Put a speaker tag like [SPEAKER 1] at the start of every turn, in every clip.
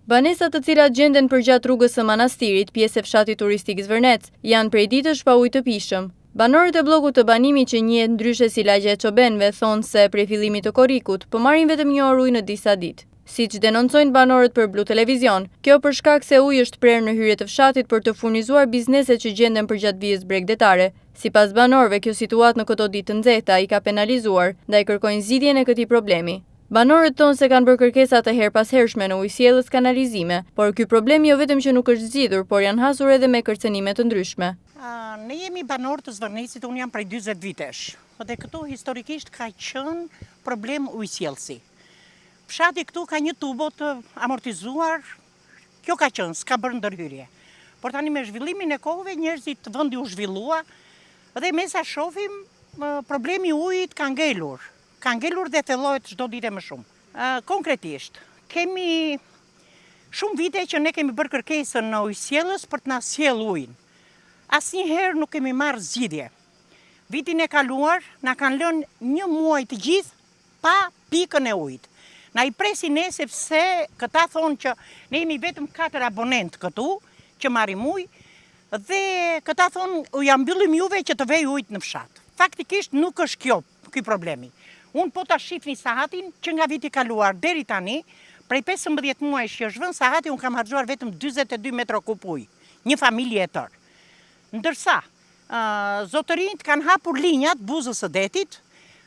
[SPEAKER 1] Banesat të cilat gjenden përgjatë rrugës së Manastirit, pjesë e fshatit turistik Zvërnec, janë prej ditësh pa ujë të pishëm. Banorët e bllokut të banimit që njihet ndryshe si lagja e çobenëve thonë se prej fillimit të korrikut po marrin vetëm një orë ujë në disa ditë. Siç denoncojnë banorët për Blu Televizion, kjo për shkak se uji është prerë në hyrje të fshatit për të furnizuar bizneset që gjenden përgjatë vijës bregdetare. Sipas banorëve, kjo situatë në këto ditë të nxehta i ka penalizuar, ndaj kërkojnë zgjidhjen e këtij problemi. Banorët tonë se kanë bërë kërkesa të herpashershme në ujësjellës kanalizime, por ky problem jo vetëm që nuk është zgjidhur, por janë hasur edhe me kërcënime të ndryshme.
[SPEAKER 2] Ne jemi banorë të Zvërnecit, unë jam prej 40 vitesh, dhe këtu historikisht ka qenë problem ujësjellësi. Fshati këtu ka një tubo të amortizuar, kjo ka qenë, s'ka bërë ndërhyrje. Por tani me zhvillimin e kohëve njerëzit vendi u zhvillua dhe me sa shohim problemi ujit ka ngelur dhe thellohet çdo ditë më shumë. Konkretisht, kemi shumë vite që ne kemi bërë kërkesën në ujësjellës për të na sjellë ujin. Asnjëherë nuk kemi marrë zgjidhje. Vitin e kaluar na kanë lënë një muaj të gjithë pa pikën e ujit. Na i presin ne sepse këta thonë që ne jemi vetëm 4 abonent këtu që marrim ujë dhe këta thonë u ja mbyllim juve që të vej ujit në fshat. Faktikisht nuk është ky problemi. Unë po ta shifni sahatin që nga viti kaluar deri tani, prej 15 muajsh që është vënë sahati, unë kam harxuar vetëm 42 metra kub ujë, një familje e tërë. Ndërsa, zotërinjt kanë hapur linjat buzës së detit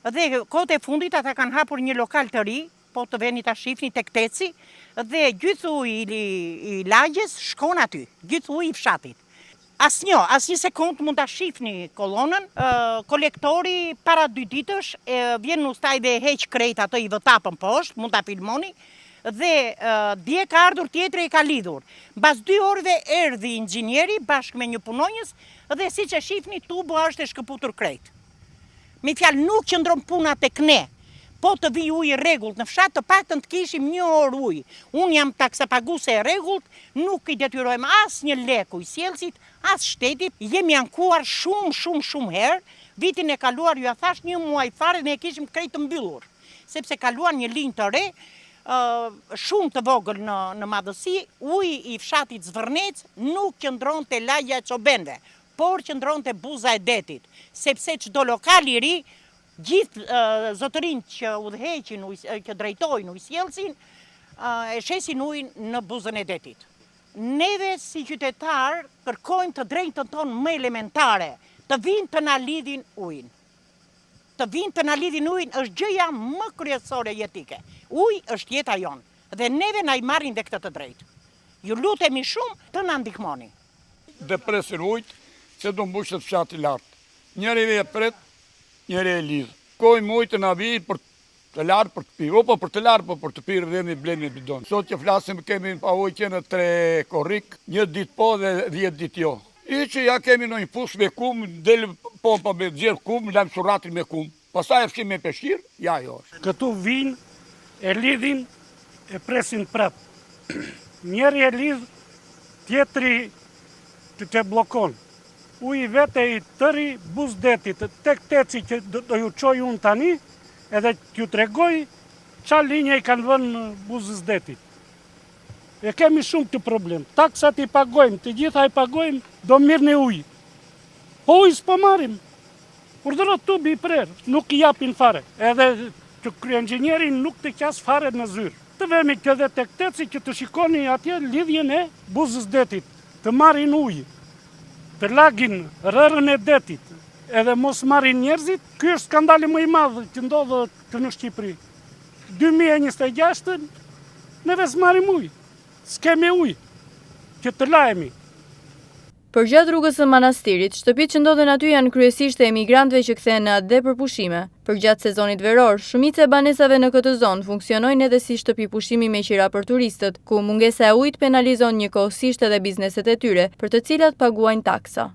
[SPEAKER 2] dhe kohët e fundit ata kanë hapur një lokal të ri, po të veni ta shifni tek Teci, dhe gjithë uji i lagjes shkon aty, gjithë uji i fshatit. Asnjë sekond mund ta shifni kolonën, kolektori para 2 ditësh vjen në ustaj dhe heq krejt ato i vëtapën poshtë, mund ta filmoni, dhe dje ka ardhur tjetri e ka lidhur. Mbas 2 orëve erdhi inxhinieri bashkë me një punonjës dhe siç e shifni tubo është e shkëputur krejt. Me fjalë nuk qëndron puna tek ne. Po të vi ujë i rregullt në fshat, të paktën të kishim 1 orë ujë. Unë jam taksapaguese e rregullt, nuk i detyrojmë asnjë lek ujësjellësit, as shtetit. Jemi ankuar shumë herë. Vitin e kaluar ju a thash 1 muaj fare ne e kishim krejt të mbyllur, sepse kaluan një linjë të re, shumë të vogël në madhësi, uji i fshatit Zvërnec nuk qëndronte lagja e çobenëve, por qëndronte buza e detit, sepse çdo lokal i ri gjithë zotërinjt që udhëheqin, që drejtojnë ujësjellësin, e shesin ujin në buzën e detit. Neve si qytetar kërkojmë të drejtën tonë më elementare, të vinë të na lidhin ujin. Të vinë të na lidhin ujin është gjëja më kryesore jetike. Uji është jeta jonë dhe neve na i marrin dhe këtë të drejtë. Ju lutemi shumë të na ndihmoni.
[SPEAKER 3] Dhe presin ujt se do mbushet fshati lart. Njëri e pret, njëri e lidh. Kojmë ujtë në avi për të larë për të pirë, po për të larë, po për të pirë dhe një blenë një bidon. Sot që flasim kemi pa ujtë që në 3 korrik, 1 ditë po dhe 10 ditë jo. I që ja kemi në një fush me kumë, delë pompa me gjerë kumë, lëmë suratin me kumë. Pasaj e fshim me peshqirë, ja jo është.
[SPEAKER 4] Këtu vinë, e lidhin, e presin prapë. Njeri e lidh, tjetri të blokon. Uji vete i tëri buz detit, tek Teci që do ju qoj unë tani, edhe t'ju tregoj qa linje i kanë vënë buzës detit. E kemi shumë të problem. Taksat i pagojmë, të gjitha i pagojmë, do mirë në ujë. Po ujë s'po marim. Urdhërot tubi i prerë, nuk i japin fare. Edhe që kryenxhinieri nuk të qas fare në zyrë. Të vemi këtë tek Teci që të shikoni atje lidhjen e buzës detit, të marrin ujë, të lagin rërën e detit, edhe mos marrin njerëzit. Ky është skandali më i madh që ndodhë në Shqipëri. 2026 neve s'marrim ujë, s'kemi ujë, që të lajemi.
[SPEAKER 1] Përgjatë rrugës së Manastirit, shtëpitë që ndodhen aty janë kryesisht e emigrantëve që kthehen në atë dhe për pushime. Përgjatë sezonit veror, shumica e banesave në këtë zonë funksionojnë edhe si shtëpi pushimi me qira për turistët, ku mungesa e ujit penalizon njëkohësisht edhe bizneset e tyre, për të cilat paguajnë taksa.